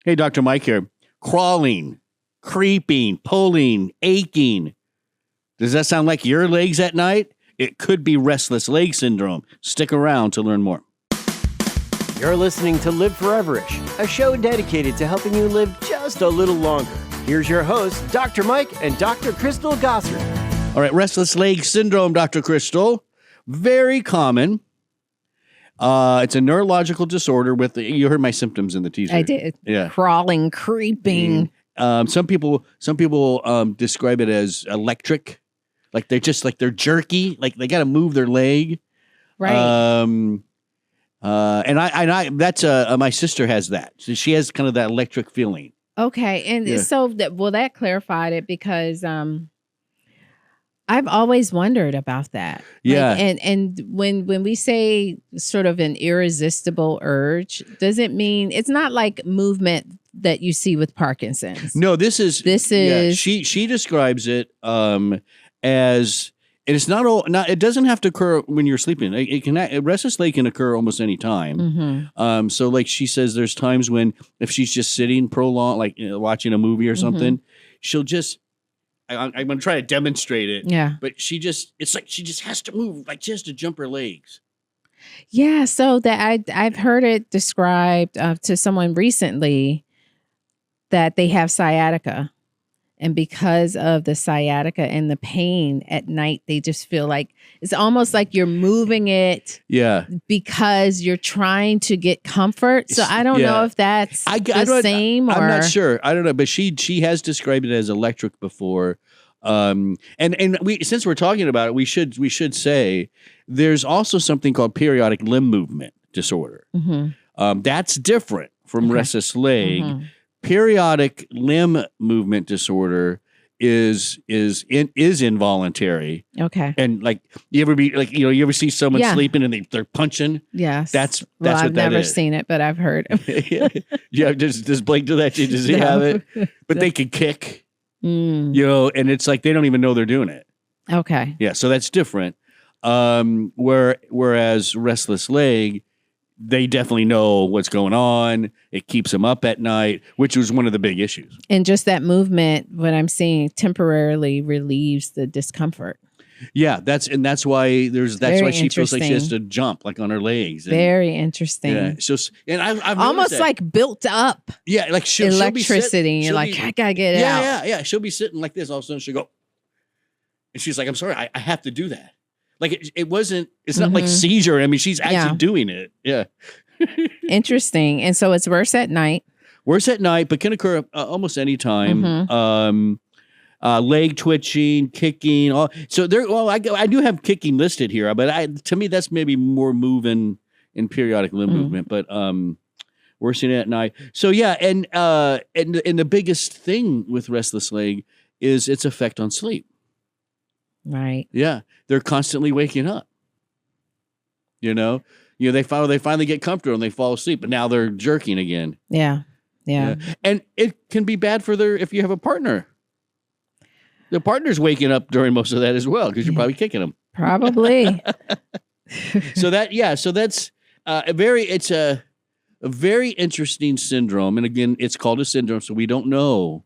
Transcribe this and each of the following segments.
Hey, Dr. Mike here. Crawling, creeping, pulling, aching. Does that sound like your legs at night? It could be restless leg syndrome. Stick around to learn more. You're listening to Live Foreverish, a show dedicated to helping you live just a little longer. Here's your hosts, Dr. Mike and Dr. Crystal Gossard. All right, restless leg syndrome, Dr. Crystal. Very common. It's a neurological disorder with, you heard my symptoms in the teaser. I did. Yeah. Crawling, creeping. Some people describe it as electric. Like they're jerky. Like they got to move their leg. Right. And I that's my sister has that. So she has kind of that electric feeling. Okay. And so that clarified it because I've always wondered about that. Yeah. And when we say sort of an irresistible urge, does it mean it's not like movement that you see with Parkinson's? No, this is she describes it as, and it's not it doesn't have to occur when you're sleeping. Restless leg can occur almost any time. Mm-hmm. So like she says there's times when if she's just sitting prolonged, like watching a movie or something, she'll just I'm going to try to demonstrate it. Yeah. But it's like she just has to move, like she has to jump her legs. Yeah. So that I've heard it described to someone recently that they have sciatica. And because of the sciatica and the pain at night, they just feel like it's almost like you're moving it because you're trying to get comfort. So I don't know if that's the same or I'm not sure. I don't know. But she has described it as electric before. And we, since we're talking about it, we should say there's also something called periodic limb movement disorder. Mm-hmm. That's different from restless leg. Mm-hmm. Periodic limb movement disorder is involuntary. Okay. And like you ever see someone sleeping and they're punching? Yes. That's I've what that never is. seen it, but I've heard. Yeah. Does Blake do that? Does he have it? But they can kick. And it's like they don't even know they're doing it. Okay. Yeah. So that's different. Whereas restless leg, they definitely know what's going on. It keeps them up at night, which was one of the big issues. And just that movement, what I'm seeing, temporarily relieves the discomfort. Yeah, that's why she feels like she has to jump like on her legs. Very interesting. Yeah. So I've almost like built up. Yeah, like electricity. You're like, I gotta get it out. Yeah. She'll be sitting like this. All of a sudden she'll go, and she's like, "I'm sorry, I have to do that." Like it's not like seizure. I mean, she's actually doing it. Yeah. Interesting. And so it's worse at night. Worse at night, but can occur almost any time. Leg twitching, kicking. I do have kicking listed here, but to me, that's maybe more moving in periodic limb movement, but worse at night. So yeah. And the biggest thing with restless leg is its effect on sleep. Right. Yeah. They're constantly waking up. They finally get comfortable and they fall asleep, but now they're jerking again. Yeah. And it can be bad if you have a partner. The partner's waking up during most of that as well because you're probably kicking them. Probably. So that's it's a very interesting syndrome. And again, it's called a syndrome, so we don't know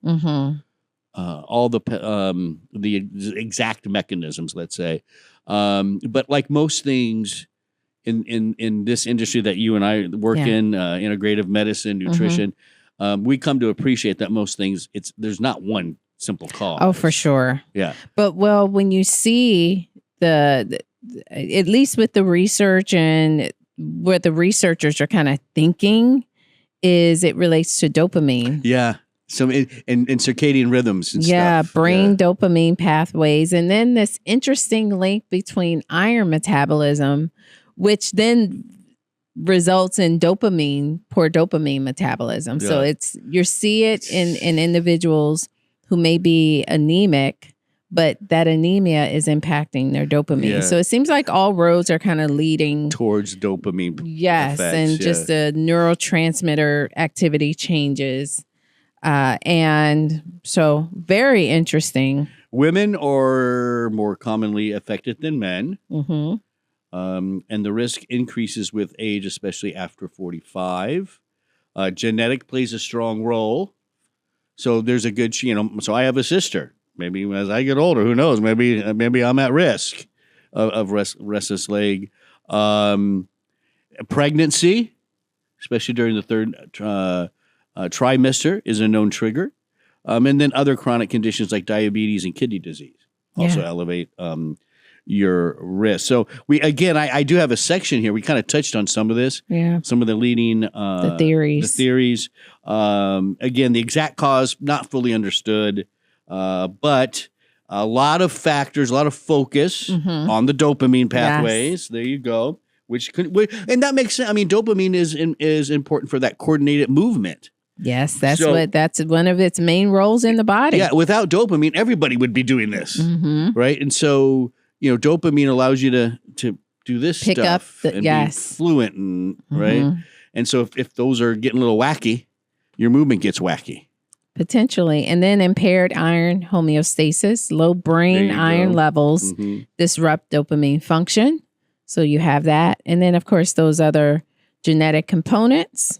all the exact mechanisms, let's say. But like most things in this industry that you and I work in, integrative medicine, nutrition, we come to appreciate that most things, there's not one simple cause. Oh, for sure. Yeah. But when you see at least with the research and what the researchers are kind of thinking is it relates to dopamine. Yeah. So in circadian rhythms and stuff. Brain dopamine pathways. And then this interesting link between iron metabolism, which then results in poor dopamine metabolism. Yeah. So you see it in individuals who may be anemic, but that anemia is impacting their dopamine. Yeah. So it seems like all roads are kind of leading towards dopamine. Yes. Effects, and just the neurotransmitter activity changes. And so very interesting. Women are more commonly affected than men. Mm-hmm. And the risk increases with age, especially after 45. Genetic plays a strong role. So there's a good, so I have a sister. Maybe as I get older, who knows? Maybe I'm at risk of restless leg. Pregnancy, especially during the third trimester, is a known trigger. And then other chronic conditions like diabetes and kidney disease also elevate your risk. So I do have a section here. We kind of touched on some of this. Yeah. Some of the leading the theories. Again, the exact cause not fully understood, but a lot of factors, a lot of focus on the dopamine pathways. Yes. There you go. And that makes sense. I mean, dopamine is important for that coordinated movement. Yes, that's one of its main roles in the body. Yeah, without dopamine, everybody would be doing this, right? And so, dopamine allows you to do this Pick stuff up and be fluent, and right. And so, if those are getting a little wacky, your movement gets wacky. Potentially. And then impaired iron homeostasis, low brain iron levels disrupt dopamine function. So you have that. And then, of course, those other genetic components.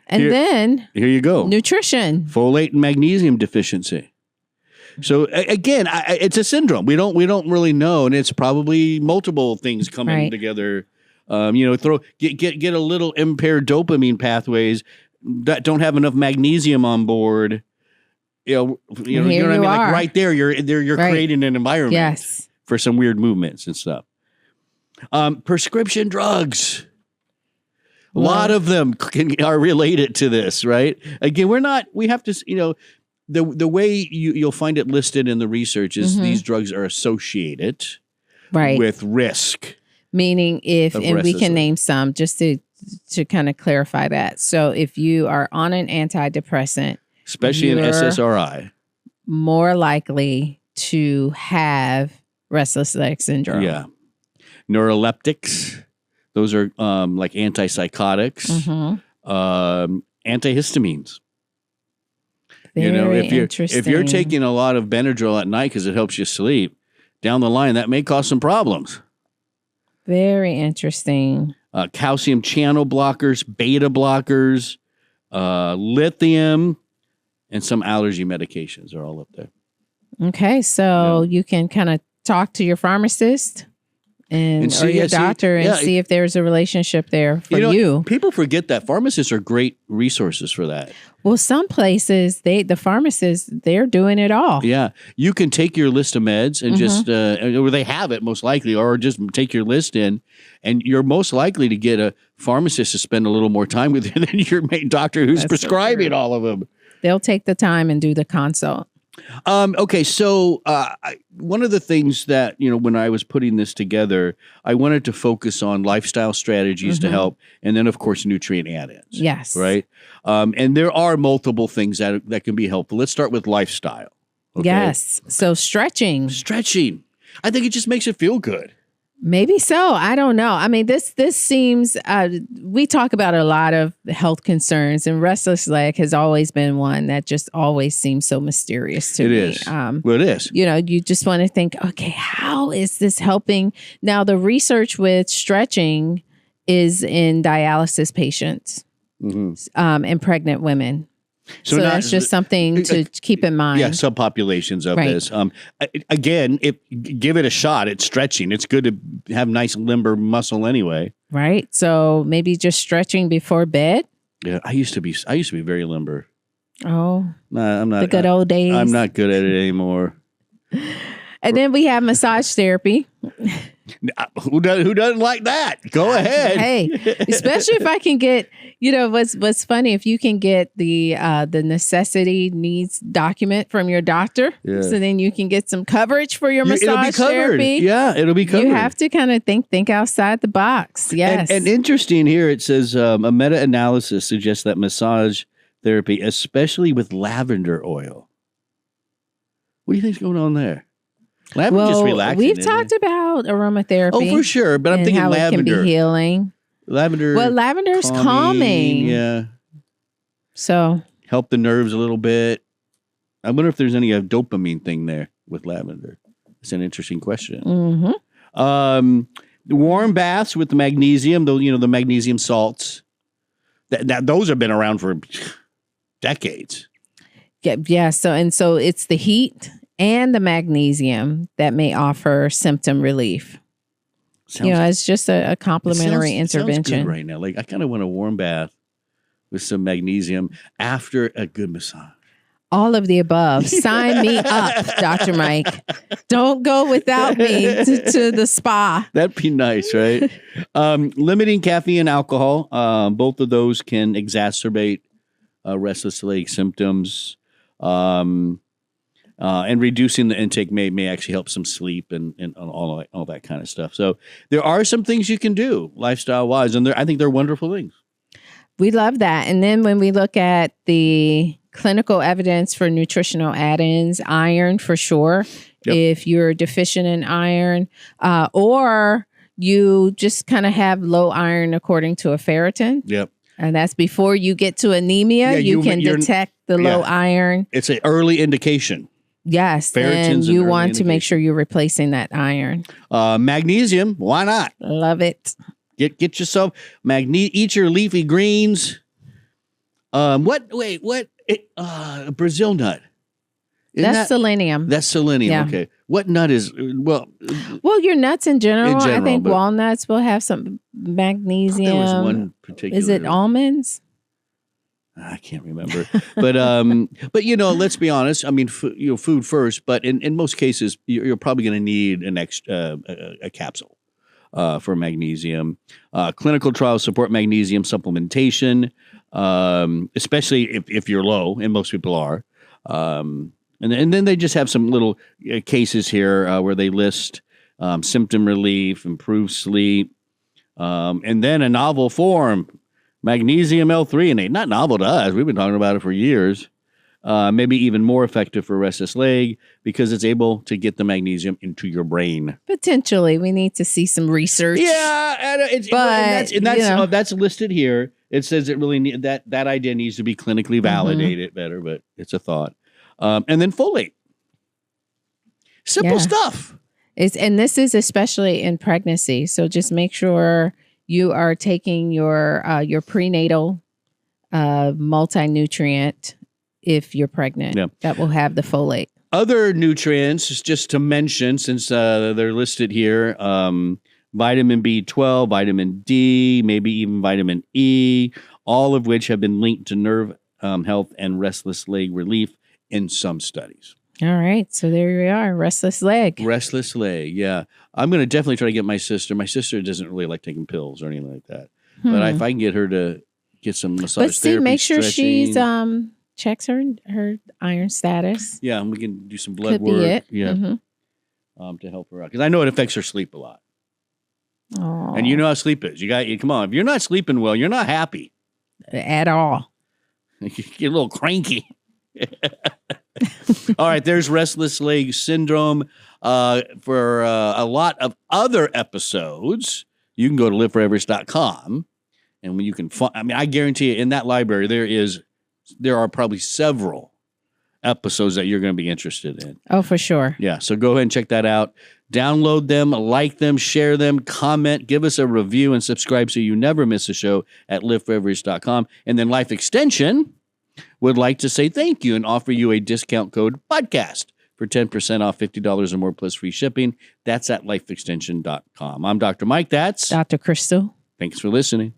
And then here you go. Nutrition. Folate and magnesium deficiency. So again, it's a syndrome. We don't really know, and it's probably multiple things coming together. Get a little impaired dopamine pathways that don't have enough magnesium on board. You know what I mean? Like right there, you're creating an environment for some weird movements and stuff. Prescription drugs. A lot of them are related to this, right? Again, we have to, the way you'll find it listed in the research is these drugs are associated with risk. Meaning and we can name some just to kind of clarify that. So if you are on an antidepressant, especially an SSRI, more likely to have restless leg syndrome. Yeah. Neuroleptics. Those are like antipsychotics, antihistamines. If you're taking a lot of Benadryl at night because it helps you sleep, down the line that may cause some problems. Very interesting. Calcium channel blockers, beta blockers, lithium, and some allergy medications are all up there. Okay, so you can kind of talk to your pharmacist. And or your doctor and see if there's a relationship there for you. People forget that pharmacists are great resources for that. Well, some places, the pharmacists, they're doing it all. Yeah. You can take your list of meds and just, or they have it most likely, or just take your list in, and you're most likely to get a pharmacist to spend a little more time with you than your main doctor who's prescribing all of them. They'll take the time and do the consult. Okay, so one of the things that, when I was putting this together, I wanted to focus on lifestyle strategies to help, and then, of course, nutrient add-ins. Yes. Right? And there are multiple things that can be helpful. Let's start with lifestyle. Okay? Yes. So stretching. I think it just makes you feel good. Maybe so. I don't know. I mean, this seems, we talk about a lot of health concerns, and restless leg has always been one that just always seems so mysterious to me. It is. Well, it is. You just want to think, okay, how is this helping? Now, the research with stretching is in dialysis patients and pregnant women. So that's just something to keep in mind. Yeah, subpopulations of this. Again, give it a shot. It's stretching. It's good to have nice limber muscle anyway. Right. So maybe just stretching before bed. Yeah, I used to be very limber. Oh, nah, I'm not. The good old days. I'm not good at it anymore. And then we have massage therapy. Who doesn't like that? Go ahead. Hey, especially if I can get, what's funny, if you can get the necessity needs document from your doctor, so then you can get some coverage for your massage therapy. Yeah, it'll be covered. You have to kind of think outside the box. Yes. And interesting here, it says a meta-analysis suggests that massage therapy, especially with lavender oil. What do you think's going on there? Lavender just relaxing. We've talked about aromatherapy. Oh, for sure. But I'm thinking how lavender. It can be healing. Lavender. Well, lavender's calming. Yeah. So. Help the nerves a little bit. I wonder if there's any dopamine thing there with lavender. It's an interesting question. The warm baths with the magnesium, the magnesium salts. those have been around for decades. Yeah. So it's the heat and the magnesium that may offer symptom relief. It's just a complementary intervention. Sounds good right now. Like I kind of want a warm bath with some magnesium after a good massage. All of the above. Sign me up, Dr. Mike. Don't go without me to the spa. That'd be nice, right? Limiting caffeine and alcohol. Both of those can exacerbate restless leg symptoms. And reducing the intake may actually help some sleep and all that kind of stuff. So there are some things you can do lifestyle-wise, and I think they're wonderful things. We love that. And then when we look at the clinical evidence for nutritional add-ins, iron for sure. Yep. If you're deficient in iron, or you just kind of have low iron according to a ferritin. Yep. And that's before you get to anemia, you can detect the low iron. It's an early indication. Yes. And you want to make sure you're replacing that iron. Magnesium, why not? Love it. Get yourself eat your leafy greens. Brazil nut. That's selenium. That's selenium. Yeah. Okay. What nut is well, your nuts in general I think walnuts will have some magnesium. There was one particular. Is it almonds? I can't remember. But let's be honest. I mean, food first, but in most cases you're probably going to need an extra a capsule for magnesium. Clinical trials support magnesium supplementation. Especially if you're low, and most people are. And then they just have some little cases here where they list symptom relief, improved sleep, and then a novel form, magnesium L-threonate. Not novel to us. We've been talking about it for years. Maybe even more effective for restless leg because it's able to get the magnesium into your brain. Potentially. We need to see some research. Yeah. That's listed here. It says it really that idea needs to be clinically validated better, but it's a thought. And then folate. Simple stuff. And this is especially in pregnancy. So just make sure you are taking your prenatal multi-nutrient if you're pregnant. Yeah. That will have the folate. Other nutrients, just to mention, since they're listed here, vitamin B12, vitamin D, maybe even vitamin E, all of which have been linked to nerve health and restless leg relief in some studies. All right. So there we are. Restless leg. Restless leg. Yeah. I'm going to definitely try to get my sister. My sister doesn't really like taking pills or anything like that. But if I can get her to get some massage therapy, make sure stretching, she's checks her iron status. Yeah. And we can do some blood Could work. Be it. Yeah. To help her out. Because I know it affects her sleep a lot. Aww. And you know how sleep is. Come on. If you're not sleeping well, you're not happy. At all. You get a little cranky. All right, there's restless leg syndrome. For a lot of other episodes, you can go to liveforeverish.com, and when you can find, I guarantee you, in that library there are probably several episodes that you're going to be interested in. Oh, for sure. Yeah, so go ahead and check that out. Download them, like them, share them, comment, give us a review, and subscribe so you never miss a show at liveforeverish.com. And then Life Extension would like to say thank you and offer you a discount code podcast for 10% off $50 or more plus free shipping. That's at lifeextension.com. I'm Dr. Mike. That's Dr. Crystal. Thanks for listening.